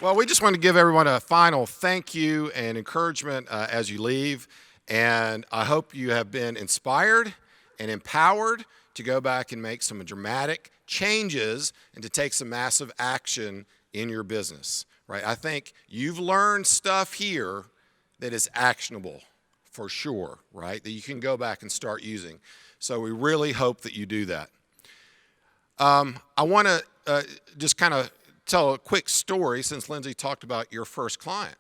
Well, we just want to give everyone a final thank you and encouragement as you leave. And I hope you have been inspired and empowered to go back and make some dramatic changes and to take some massive action in your business, right? I think you've learned stuff here that is actionable for sure, right? That you can go back and start using. So we really hope that you do that. I want to just kind of tell a quick story since Lindsay talked about your first client,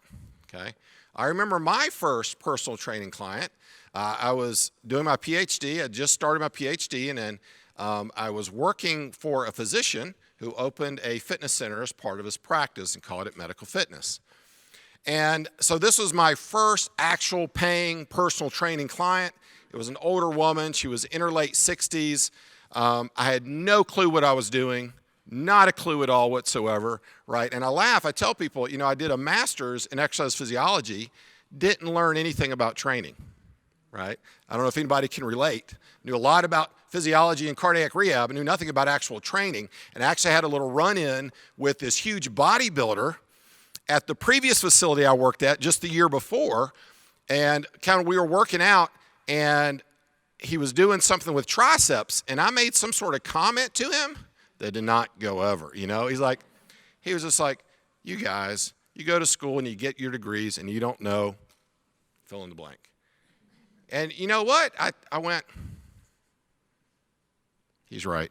okay? I remember my first personal training client. I was doing my PhD. I just started my PhD, and then I was working for a physician who opened a fitness center as part of his practice and called it medical fitness. And so this was my first actual paying personal training client. It was an older woman. She was in her late 60s. I had no clue what I was doing. Not a clue at all whatsoever, right? And I laugh. I tell people, you know, I did a master's in exercise physiology, didn't learn anything about training, right? I don't know if anybody can relate. Knew a lot about physiology and cardiac rehab, knew nothing about actual training, and actually had a little run-in with this huge bodybuilder at the previous facility I worked at just the year before, and kind of we were working out, and he was doing something with triceps, and I made some sort of comment to him that did not go over, you know? He was just like, you guys, you go to school and you get your degrees and you don't know, fill in the blank. And you know what? I went, he's right.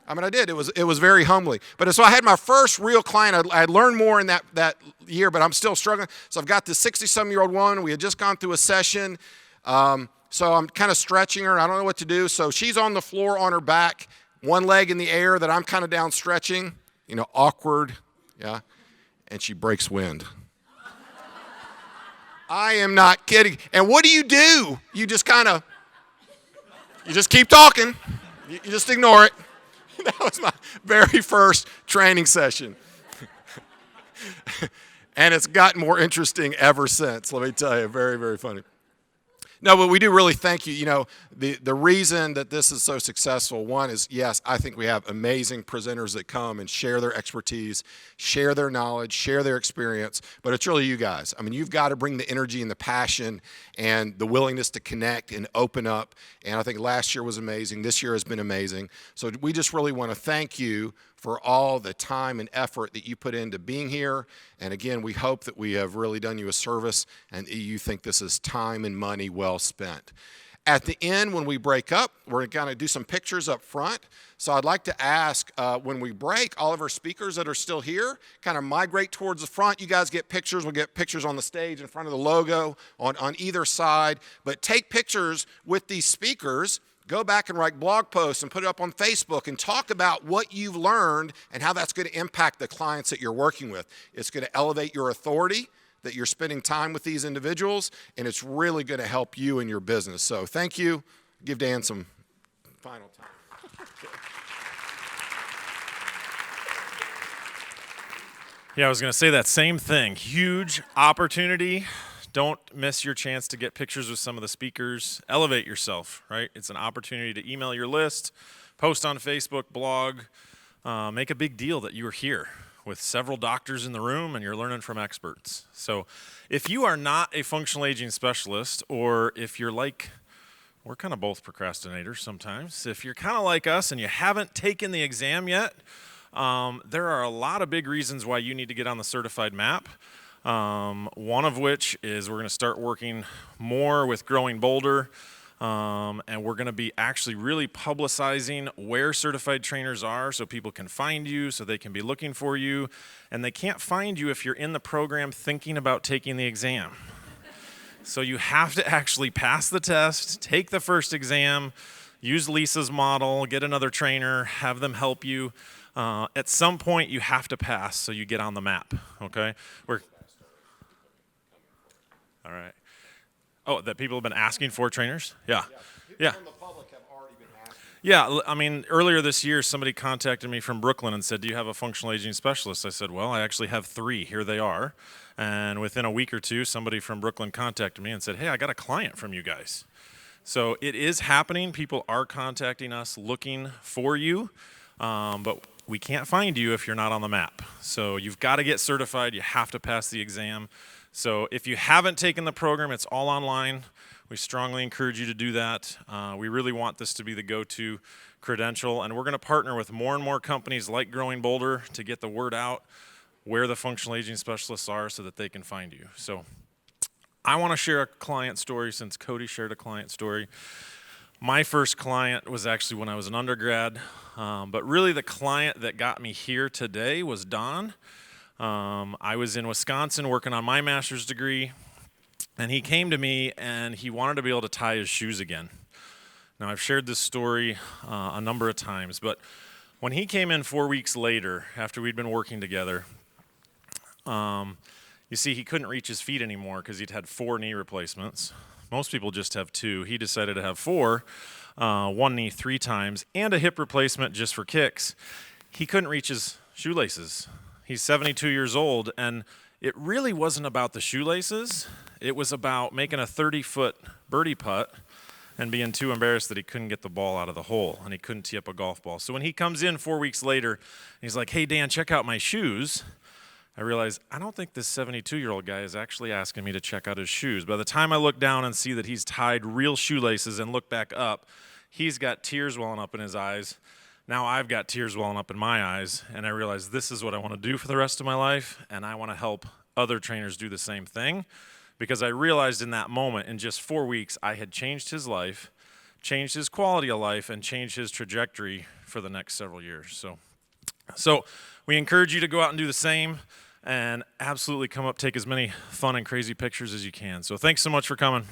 I mean, I did. It was very humbling. But so I had my first real client. I had learned more in that year, but I'm still struggling. So I've got this 60-some-year-old woman. We had just gone through a session. So I'm kind of stretching her, and I don't know what to do. So she's on the floor on her back, one leg in the air that I'm kind of down stretching, you know, awkward, yeah, and she breaks wind. I am not kidding. And what do? You just you just keep talking. You just ignore it. That was my very first training session. And it's gotten more interesting ever since, let me tell you, very, very funny. No, but we do really thank you. You know, the reason that this is so successful, one is, yes, I think we have amazing presenters that come and share their expertise, share their knowledge, share their experience, but it's really you guys. I mean, you've got to bring the energy and the passion and the willingness to connect and open up, and I think last year was amazing. This year has been amazing. So we just really want to thank you for all the time and effort that you put into being here. And again, we hope that we have really done you a service and you think this is time and money well spent. At the end, when we break up, we're going to do some pictures up front. So I'd like to ask, when we break, all of our speakers that are still here kind of migrate towards the front. You guys get pictures. We'll get pictures on the stage in front of the logo on either side. But take pictures with these speakers. Go back and write blog posts and put it up on Facebook and talk about what you've learned and how that's going to impact the clients that you're working with. It's going to elevate your authority, that you're spending time with these individuals, and it's really going to help you in your business. So thank you. Give Dan some final time. Yeah, I was going to say that same thing. Huge opportunity. Don't miss your chance to get pictures with some of the speakers. Elevate yourself, right? It's an opportunity to email your list, post on Facebook, blog, make a big deal that you are here with several doctors in the room and you're learning from experts. So if you are not a functional aging specialist, or if you're like, we're kind of both procrastinators sometimes. If you're kind of like us and you haven't taken the exam yet, there are a lot of big reasons why you need to get on the certified map. One of which is we're going to start working more with Growing Bolder, and we're going to be actually really publicizing where certified trainers are so people can find you, so they can be looking for you, and they can't find you if you're in the program thinking about taking the exam. So you have to actually pass the test, take the first exam, use Lisa's model, get another trainer, have them help you. At some point, you have to pass so you get on the map, okay? All right. Oh, that people have been asking for trainers? Yeah. People from the public have already been asking. Yeah, I mean, earlier this year, somebody contacted me from Brooklyn and said, do you have a functional aging specialist? I said, well, I actually have 3. Here they are. And within a week or two, somebody from Brooklyn contacted me and said, hey, I got a client from you guys. So it is happening. People are contacting us looking for you. But we can't find you if you're not on the map. So you've got to get certified. You have to pass the exam. So if you haven't taken the program, it's all online. We strongly encourage you to do that. We really want this to be the go-to credential, and we're going to partner with more and more companies like Growing Boulder to get the word out where the functional aging specialists are so that they can find you. So I want to share a client story since Cody shared a client story. My first client was actually when I was an undergrad, but really the client that got me here today was Don. I was in Wisconsin working on my master's degree, and he came to me and he wanted to be able to tie his shoes again. Now, I've shared this story a number of times, but when he came in 4 weeks later, after we'd been working together, you see, he couldn't reach his feet anymore because he'd had 4 knee replacements. Most people just have 2. He decided to have 4, 1 knee 3 times, and a hip replacement just for kicks. He couldn't reach his shoelaces. He's 72 years old, and it really wasn't about the shoelaces. It was about making a 30-foot birdie putt and being too embarrassed that he couldn't get the ball out of the hole, and he couldn't tee up a golf ball. So when he comes in 4 weeks later, and he's like, "Hey, Dan, check out my shoes," I realized I don't think this 72-year-old guy is actually asking me to check out his shoes. By the time I look down and see that he's tied real shoelaces and look back up, he's got tears welling up in his eyes. Now I've got tears welling up in my eyes, and I realize this is what I want to do for the rest of my life, and I want to help other trainers do the same thing, because I realized in that moment, in just 4 weeks, I had changed his life, changed his quality of life, and changed his trajectory for the next several years. So we encourage you to go out and do the same, and absolutely come up, take as many fun and crazy pictures as you can. So thanks so much for coming.